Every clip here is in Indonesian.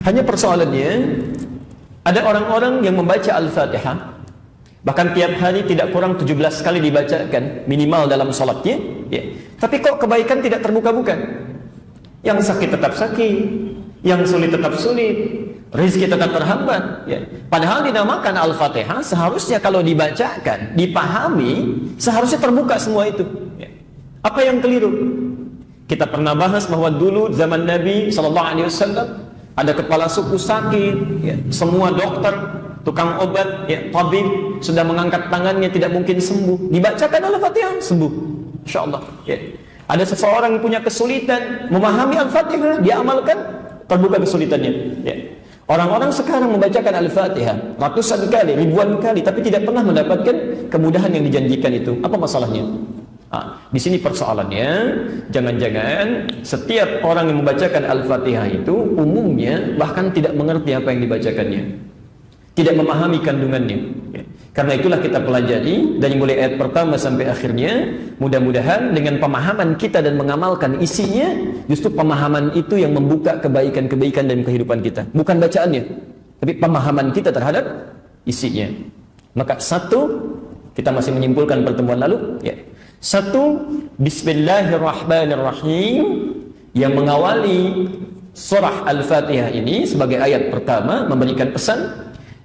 Hanya persoalannya, ada orang-orang yang membaca Al-Fatihah, bahkan tiap hari tidak kurang 17 kali dibacakan minimal dalam sholatnya, ya. Tapi kok kebaikan tidak terbuka-buka? Yang sakit tetap sakit, yang sulit tetap sulit, rezeki tetap terhambat, ya. Padahal dinamakan Al-Fatihah, seharusnya kalau dibacakan, dipahami, seharusnya terbuka semua itu, ya. Apa yang keliru? Kita pernah bahas bahwa dulu zaman Nabi SAW ada kepala suku sakit, ya. Semua dokter, tukang obat, ya, tabib sudah mengangkat tangannya, tidak mungkin sembuh. Dibacakan Al-Fatihah, sembuh, insya Allah, ya. Ada seseorang yang punya kesulitan memahami Al-Fatihah, dia amalkan, terbuka kesulitannya, ya. Orang-orang sekarang membacakan Al-Fatihah ratusan kali, ribuan kali, tapi tidak pernah mendapatkan kemudahan yang dijanjikan itu. Apa masalahnya? Di sini persoalannya, jangan-jangan setiap orang yang membacakan Al-Fatihah itu umumnya bahkan tidak mengerti apa yang dibacakannya, tidak memahami kandungannya, ya. Karena itulah kita pelajari dari mulai ayat pertama sampai akhirnya. Mudah-mudahan dengan pemahaman kita dan mengamalkan isinya, justru pemahaman itu yang membuka kebaikan-kebaikan dalam kehidupan kita, bukan bacaannya, tapi pemahaman kita terhadap isinya. Maka satu, kita masih menyimpulkan pertemuan lalu, ya. Satu, Bismillahirrahmanirrahim, yang mengawali surah Al-Fatihah ini sebagai ayat pertama memberikan pesan,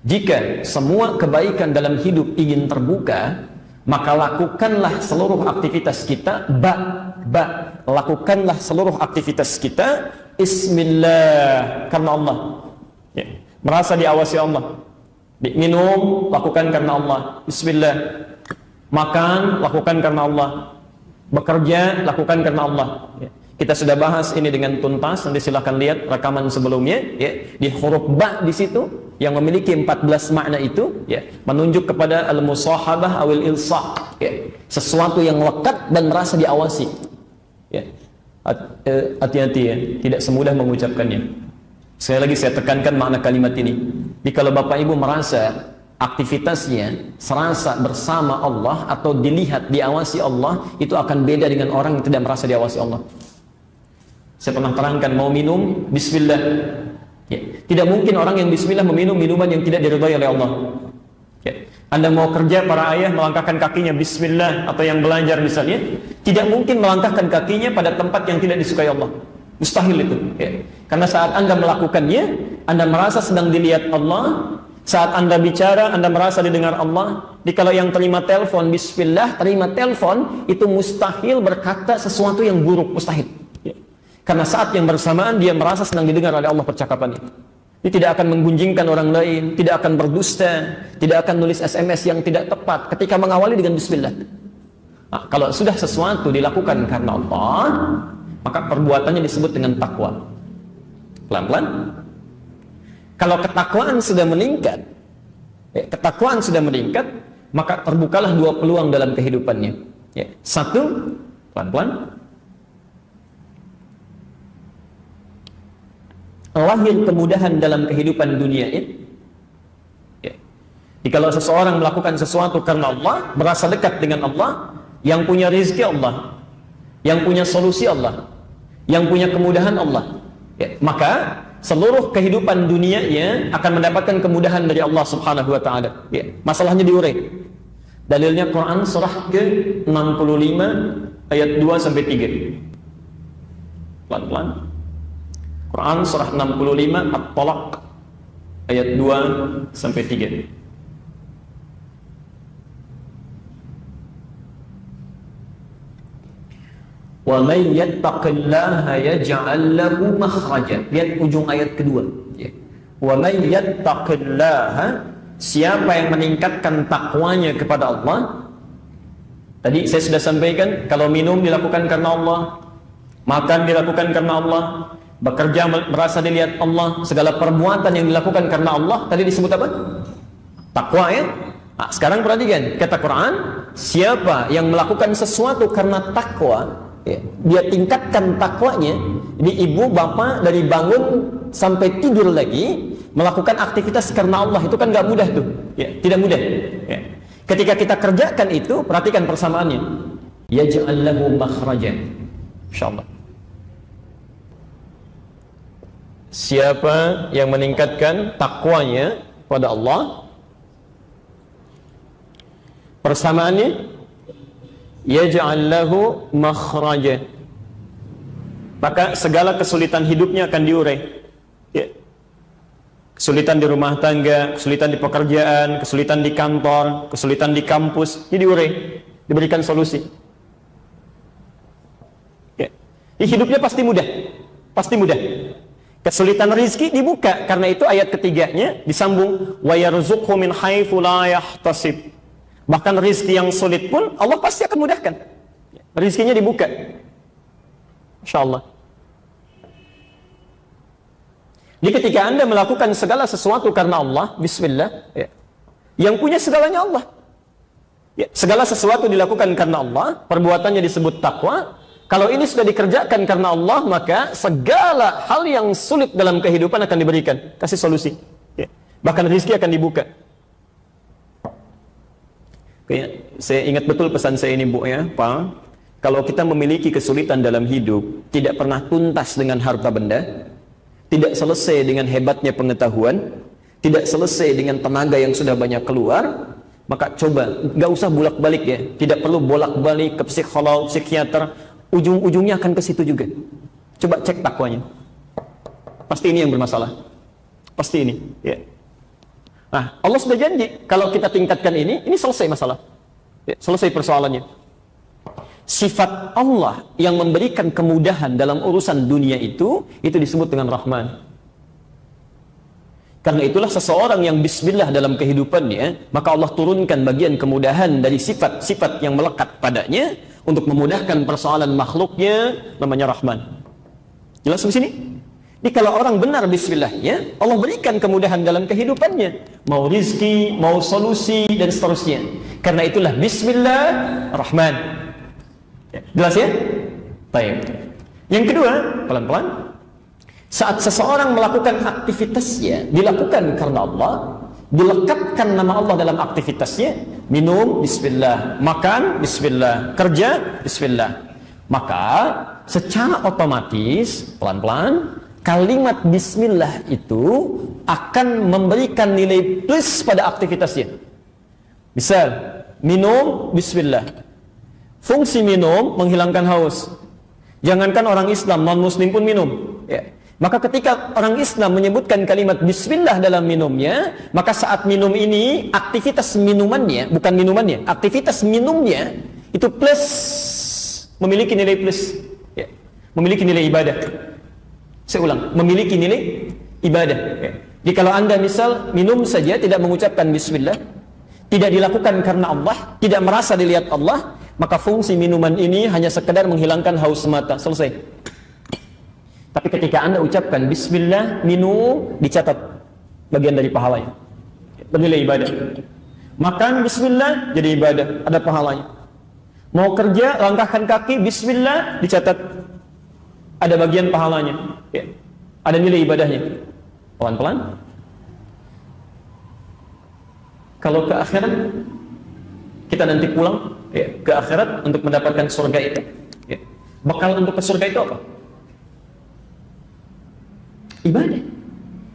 jika semua kebaikan dalam hidup ingin terbuka, maka lakukanlah seluruh aktivitas kita, lakukanlah seluruh aktivitas kita Bismillah, karena Allah, ya. Merasa diawasi Allah. Minum, lakukan karena Allah, Bismillah. Makan, lakukan karena Allah. Bekerja, lakukan karena Allah, ya. Kita sudah bahas ini dengan tuntas, nanti silahkan lihat rekaman sebelumnya, ya. Di huruf ba di situ yang memiliki 14 makna itu, ya, menunjuk kepada al-musahabah awil ilsaq, ya. Sesuatu yang lekat dan merasa diawasi, ya. Hati-hati, ya, tidak semudah mengucapkannya. Sekali lagi saya tekankan makna kalimat ini. Jadi kalau Bapak Ibu merasa aktivitasnya serasa bersama Allah atau dilihat, diawasi Allah, itu akan beda dengan orang yang tidak merasa diawasi Allah. Saya pernah terangkan, mau minum, Bismillah, ya. Tidak mungkin orang yang Bismillah meminum minuman yang tidak diridhai oleh Allah, ya. Anda mau kerja, para ayah melangkahkan kakinya Bismillah, atau yang belajar misalnya, tidak mungkin melangkahkan kakinya pada tempat yang tidak disukai Allah. Mustahil itu, ya. Karena saat Anda melakukannya, Anda merasa sedang dilihat Allah. Saat Anda bicara, Anda merasa didengar Allah. Jadi kalau yang terima telepon, Bismillah, terima telepon, itu mustahil berkata sesuatu yang buruk, mustahil, ya. Karena saat yang bersamaan dia merasa sedang didengar oleh Allah percakapannya. Dia tidak akan menggunjingkan orang lain, tidak akan berdusta, tidak akan nulis SMS yang tidak tepat ketika mengawali dengan Bismillah. Nah, kalau sudah sesuatu dilakukan karena Allah, maka perbuatannya disebut dengan takwa. Pelan-pelan. Kalau ketakwaan sudah meningkat, ya, ketakwaan sudah meningkat, maka terbukalah dua peluang dalam kehidupannya, ya. Satu, pelan-pelan, lahir kemudahan dalam kehidupan dunia ini, ya. Jadi kalau seseorang melakukan sesuatu karena Allah, merasa dekat dengan Allah, yang punya rezeki Allah, yang punya solusi Allah, yang punya kemudahan Allah, ya, maka seluruh kehidupan dunianya akan mendapatkan kemudahan dari Allah Subhanahu wa taala, ya. Masalahnya diurai. Dalilnya Quran surah ke-65 ayat 2 sampai 3. Pelan-pelan. Quran surah 65 At-Talaq ayat 2 sampai 3. Wa may yattaqillaha yaj'al lahu makhraja. Lihat ujung ayat kedua, ya. Wa may yattaqillaha, siapa yang meningkatkan takwanya kepada Allah. Tadi saya sudah sampaikan, kalau minum dilakukan karena Allah, makan dilakukan karena Allah, bekerja merasa dilihat Allah, segala perbuatan yang dilakukan karena Allah, tadi disebut apa? Takwa, ya. Nah, sekarang perhatikan kata Quran, siapa yang melakukan sesuatu karena takwa, ya, dia tingkatkan takwanya. Jadi ibu bapak dari bangun sampai tidur lagi melakukan aktivitas karena Allah, itu kan gak mudah tuh, ya, tidak mudah, ya. Ketika kita kerjakan itu, perhatikan persamaannya, yaj'al lahu makhrajan, insyaallah. siapa yang meningkatkan takwanya pada Allah, persamaannya yaj'al lahu makhraja, maka segala kesulitan hidupnya akan diurai. Ya. Kesulitan di rumah tangga, kesulitan di pekerjaan, kesulitan di kantor, kesulitan di kampus, ini diurai, diberikan solusi. Ya. Hidupnya pasti mudah, pasti mudah. Kesulitan rizki dibuka, karena itu ayat ketiganya disambung, wa yarzuqhu min haitsu la yahtasib. Bahkan rizki yang sulit pun Allah pasti akan mudahkan. Rizkinya dibuka. Insyaallah. Jadi ketika Anda melakukan segala sesuatu karena Allah, bismillah, ya, yang punya segalanya Allah. Ya, segala sesuatu dilakukan karena Allah, perbuatannya disebut takwa. Kalau ini sudah dikerjakan karena Allah, maka segala hal yang sulit dalam kehidupan akan diberikan, kasih solusi. Ya. Bahkan rezeki akan dibuka. Oke, saya ingat betul pesan saya ini, Bu, ya, Pak. Kalau kita memiliki kesulitan dalam hidup, tidak pernah tuntas dengan harta benda, tidak selesai dengan hebatnya pengetahuan, tidak selesai dengan tenaga yang sudah banyak keluar, maka coba, nggak usah bolak-balik ya, tidak perlu bolak-balik ke psikolog, psikiater. Ujung-ujungnya akan ke situ juga. Coba cek takwanya. Pasti ini yang bermasalah. Pasti ini. Ya. Nah, Allah sudah janji kalau kita tingkatkan ini selesai masalah. Ya, selesai persoalannya. Sifat Allah yang memberikan kemudahan dalam urusan dunia itu disebut dengan Rahman. Karena itulah seseorang yang bismillah dalam kehidupannya, maka Allah turunkan bagian kemudahan dari sifat-sifat yang melekat padanya untuk memudahkan persoalan makhluknya, namanya Rahman. Jelas di sini? Jadi kalau orang benar bismillah, ya, Allah berikan kemudahan dalam kehidupannya, mau rizki, mau solusi, dan seterusnya. Karena itulah bismillah Rahman. Ya, jelas ya? Baik. Yang kedua, pelan-pelan, saat seseorang melakukan aktivitasnya dilakukan karena Allah, dilekatkan nama Allah dalam aktivitasnya, minum bismillah, makan bismillah, kerja bismillah, maka secara otomatis pelan-pelan kalimat bismillah itu akan memberikan nilai plus pada aktivitasnya. Misal minum bismillah, fungsi minum menghilangkan haus. Jangankan orang Islam, non muslim pun minum, ya. Maka ketika orang Islam menyebutkan kalimat bismillah dalam minumnya, maka saat minum ini, aktivitas minumannya, bukan minumannya, aktivitas minumnya, itu plus, memiliki nilai plus. Ya. Memiliki nilai ibadah. Saya ulang, memiliki nilai ibadah. Ya. Jadi kalau Anda misal minum saja, tidak mengucapkan bismillah, tidak dilakukan karena Allah, tidak merasa dilihat Allah, maka fungsi minuman ini hanya sekedar menghilangkan haus semata, selesai. Tapi ketika Anda ucapkan bismillah, minum, dicatat bagian dari pahalanya, bernilai ibadah. Makan bismillah, jadi ibadah, ada pahalanya. Mau kerja, langkahkan kaki bismillah, dicatat, ada bagian pahalanya, ya. Ada nilai ibadahnya. Pelan-pelan. Kalau ke akhirat, kita nanti pulang, ya, ke akhirat untuk mendapatkan surga itu, ya. Bekal untuk ke surga itu apa? Ibadah.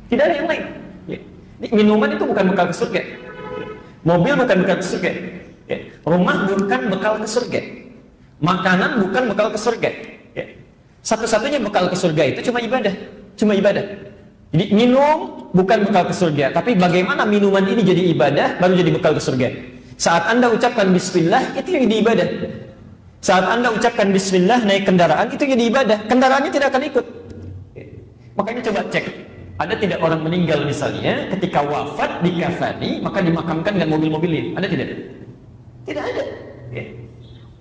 Tidak ada yang lain. Ya. Minuman itu bukan bekal ke surga. Mobil bukan bekal ke surga. Ya. Rumah bukan bekal ke surga. Makanan bukan bekal ke surga. Ya. Satu-satunya bekal ke surga itu cuma ibadah. Cuma ibadah. Jadi minum bukan bekal ke surga, tapi bagaimana minuman ini jadi ibadah baru jadi bekal ke surga. Saat Anda ucapkan bismillah, itu yang jadi ibadah. Saat Anda ucapkan bismillah naik kendaraan, itu jadi ibadah. Kendaraannya tidak akan ikut. Makanya coba cek, ada tidak orang meninggal misalnya, ketika wafat dikafani, maka dimakamkan dengan mobil-mobilnya? Ada tidak? Tidak ada. Ya.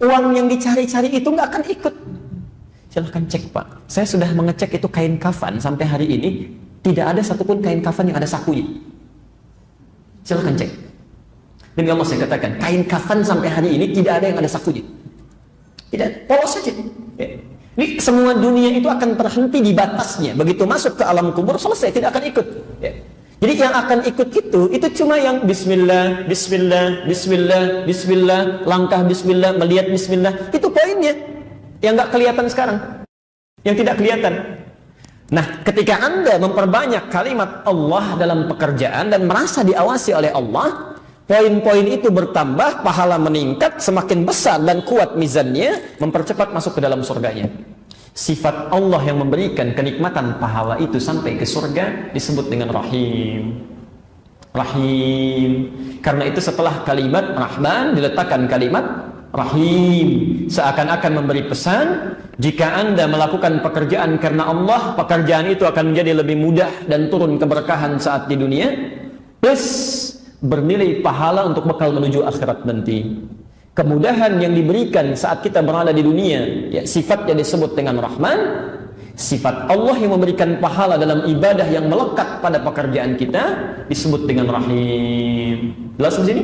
Uang yang dicari-cari itu nggak akan ikut. Silahkan cek, Pak. Saya sudah mengecek itu kain kafan sampai hari ini, tidak ada satupun kain kafan yang ada sakunya. Silahkan cek. Demi Allah saya katakan, kain kafan sampai hari ini tidak ada yang ada sakunya. Tidak, polos saja. Ya. Ini semua dunia itu akan terhenti di batasnya. Begitu masuk ke alam kubur, selesai, tidak akan ikut. Ya. Jadi yang akan ikut itu cuma yang bismillah, bismillah, bismillah, bismillah, langkah bismillah, melihat bismillah. Itu poinnya. Yang nggak kelihatan sekarang. Yang tidak kelihatan. Nah, ketika Anda memperbanyak kalimat Allah dalam pekerjaan dan merasa diawasi oleh Allah, poin-poin itu bertambah, pahala meningkat, semakin besar dan kuat mizannya, mempercepat masuk ke dalam surganya. Sifat Allah yang memberikan kenikmatan pahala itu sampai ke surga disebut dengan Rahim. Rahim. Karena itu setelah kalimat Rahman diletakkan kalimat Rahim. Seakan-akan memberi pesan, jika Anda melakukan pekerjaan karena Allah, pekerjaan itu akan menjadi lebih mudah dan turun keberkahan saat di dunia, plus bernilai pahala untuk bekal menuju akhirat nanti. Kemudahan yang diberikan saat kita berada di dunia, ya, sifatnya disebut dengan Rahman. Sifat Allah yang memberikan pahala dalam ibadah yang melekat pada pekerjaan kita disebut dengan Rahim. Jelas di sini?